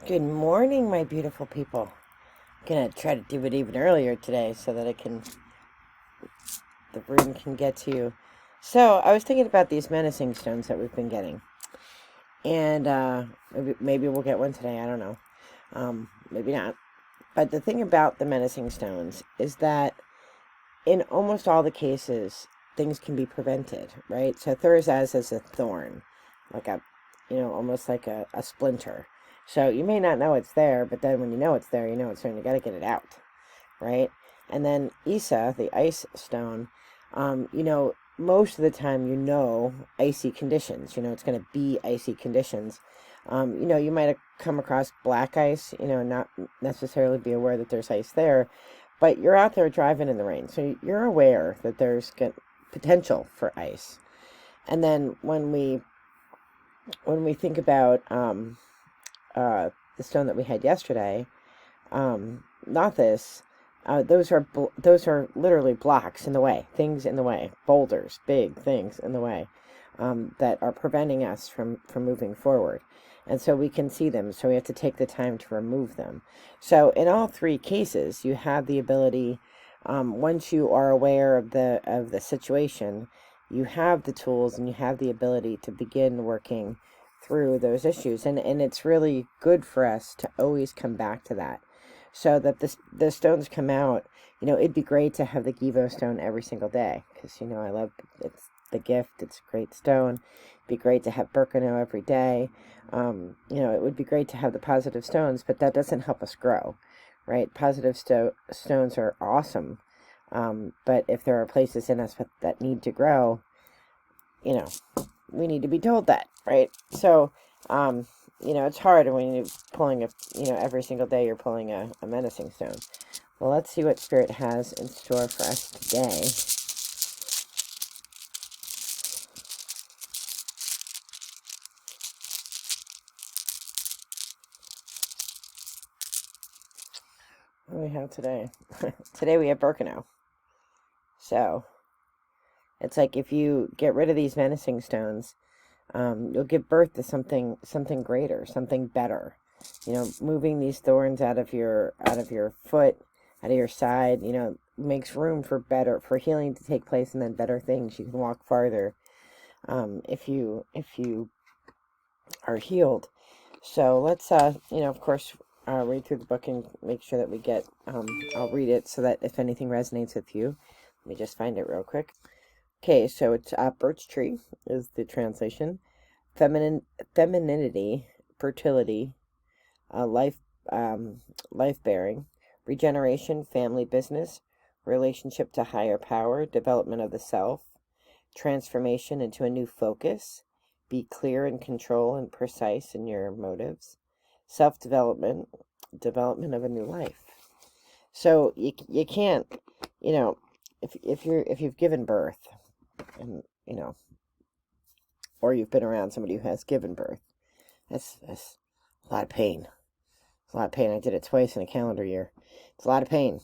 Good morning, my beautiful people. I'm gonna try to do it even earlier today so that the Rune can get to you. So I was thinking about these menacing stones that we've been getting, and maybe we'll get one today. I don't know. Maybe not. But the thing about the menacing stones is that in almost all the cases, things can be prevented, right? So Thurzaz is a thorn, like almost like a splinter. So you may not know it's there, but then when you know it's there, you know it's there, and you got to get it out, right? And then Isa, the ice stone, most of the time, icy conditions. It's going to be icy conditions. You might have come across black ice, not necessarily be aware that there's ice there, but you're out there driving in the rain, so you're aware that there's potential for ice. And then when we think about the stone that we had yesterday, not this. Those are literally blocks in the way, things in the way, boulders, big things in the way, that are preventing us from moving forward. And so we can see them, so we have to take the time to remove them. So in all three cases, you have the ability, once you are aware of the situation, you have the tools and you have the ability to begin working through those issues. And it's really good for us to always come back to that, so that the stones come out. It'd be great to have the Givo stone every single day, because I love it's the gift. It's a great stone. It'd be great to have Berkano every day. It would be great to have the positive stones, but that doesn't help us grow, right? Positive stones are awesome, but if there are places in us that need to grow, we need to be told that, right? So, it's hard when you're pulling every single day you're pulling a menacing stone. Well, let's see what Spirit has in store for us today. What do we have today? Today we have Berkano. So, it's like if you get rid of these menacing stones, you'll give birth to something greater, something better. Moving these thorns out of your foot, out of your side, makes room for healing to take place, and then better things. You can walk farther, if you are healed. So let's, of course, read through the book and make sure that we get. I'll read it so that if anything resonates with you, let me just find it real quick. Okay, so it's birch tree is the translation. Femininity, fertility, life bearing, regeneration, family business, relationship to higher power, development of the self, transformation into a new focus, be clear and control and precise in your motives, self-development, development of a new life. So you can't, if you've given birth, and or you've been around somebody who has given birth, that's a lot of pain. It's a lot of pain. I did it twice in a calendar year. It's a lot of pain,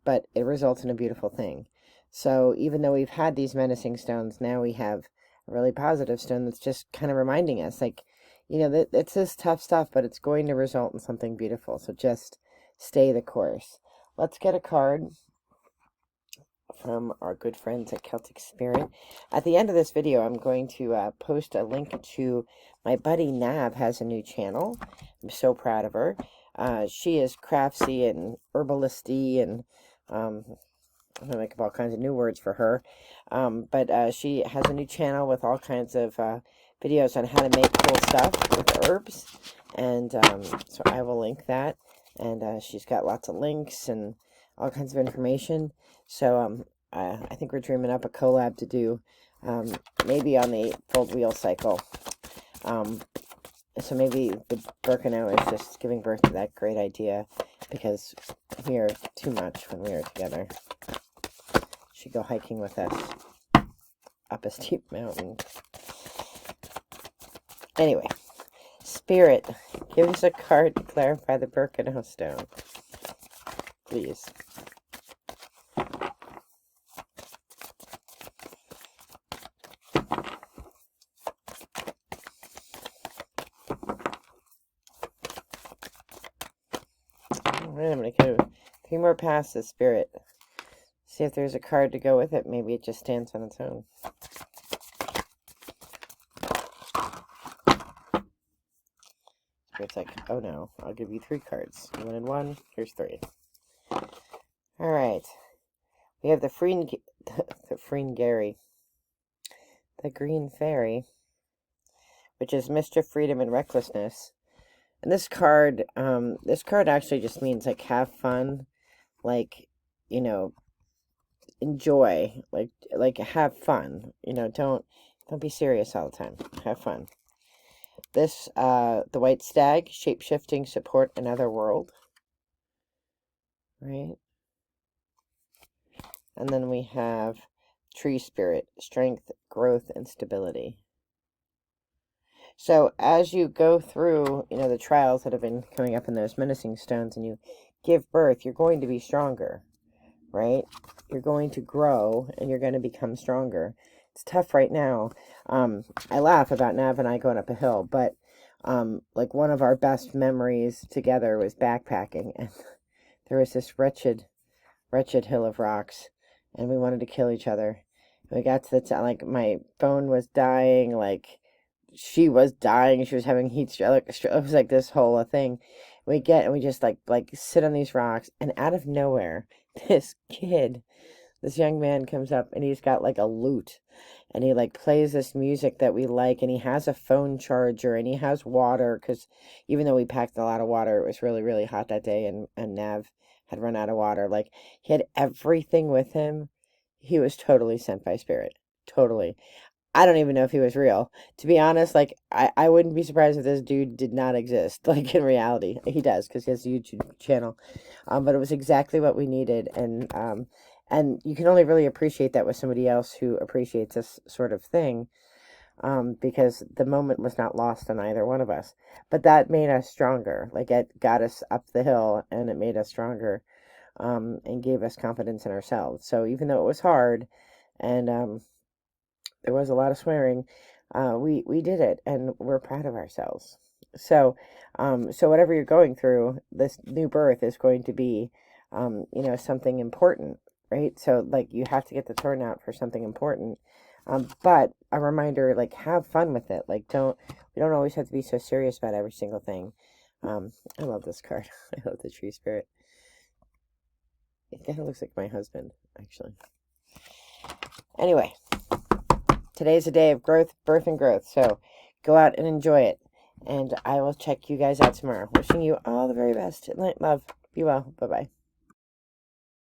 but it results in a beautiful thing. So even though we've had these menacing stones, now we have a really positive stone that's just kind of reminding us, like, that it's this tough stuff, but it's going to result in something beautiful. So just stay the course. Let's get a card from our good friends at Celtic Spirit. At the end of this video, I'm going to post a link to my buddy Nav has a new channel. I'm so proud of her. She is craftsy and herbalisty, and I'm going to make up all kinds of new words for her. But she has a new channel with all kinds of videos on how to make cool stuff with herbs. And so I will link that. And she's got lots of links and all kinds of information. So I think we're dreaming up a collab to do, maybe on the fold wheel cycle. So maybe the Berkano is just giving birth to that great idea, because we are too much when we are together. She'd go hiking with us up a steep mountain. Anyway, Spirit, give us a card to clarify the Berkano stone, please. All right, I'm going to go 3 more passes, Spirit. See if there's a card to go with it. Maybe it just stands on its own. Spirit's like, oh no, I'll give you 3 cards. You wanted 1, here's 3. All right. We have the Gary, the Green Fairy, which is mischief, freedom, and recklessness. And this card actually just means like have fun, like, you know, enjoy, like have fun. You know, don't be serious all the time. Have fun. This the White Stag, shape-shifting, support another world. Right? And then we have Tree Spirit, strength, growth, and stability. So as you go through, you know, the trials that have been coming up in those menacing stones and you give birth, you're going to be stronger, right? You're going to grow and you're going to become stronger. It's tough right now. I laugh about Nav and I going up a hill, but like one of our best memories together was backpacking, and there was this wretched hill of rocks, and we wanted to kill each other. And we got to the top, like my phone was dying, like she was dying, she was having heat stroke. It was like this whole thing. We get and we just like sit on these rocks, and out of nowhere, this young man comes up, and he's got like a lute, and he like plays this music that we like, and he has a phone charger, and he has water, because even though we packed a lot of water, it was really, really hot that day, and Nav had run out of water. Like, he had everything with him. He was totally sent by Spirit. Totally. I don't even know if he was real. To be honest, like, I wouldn't be surprised if this dude did not exist, like, in reality. He does, because he has a YouTube channel. But it was exactly what we needed, and you can only really appreciate that with somebody else who appreciates this sort of thing, because the moment was not lost on either one of us. But that made us stronger. Like, it got us up the hill, and it made us stronger, and gave us confidence in ourselves. So even though it was hard, and there was a lot of swearing, we did it, and we're proud of ourselves. So so whatever you're going through, this new birth is going to be, you know, something important, right? So like you have to get the turnout for something important. But a reminder, like, have fun with it. Like, we don't always have to be so serious about every single thing. I love this card. I love the Tree Spirit. It kind of looks like my husband, actually. Anyway, today's a day of growth, birth, and growth. So go out and enjoy it. And I will check you guys out tomorrow. Wishing you all the very best. Light, love. Be well. Bye-bye.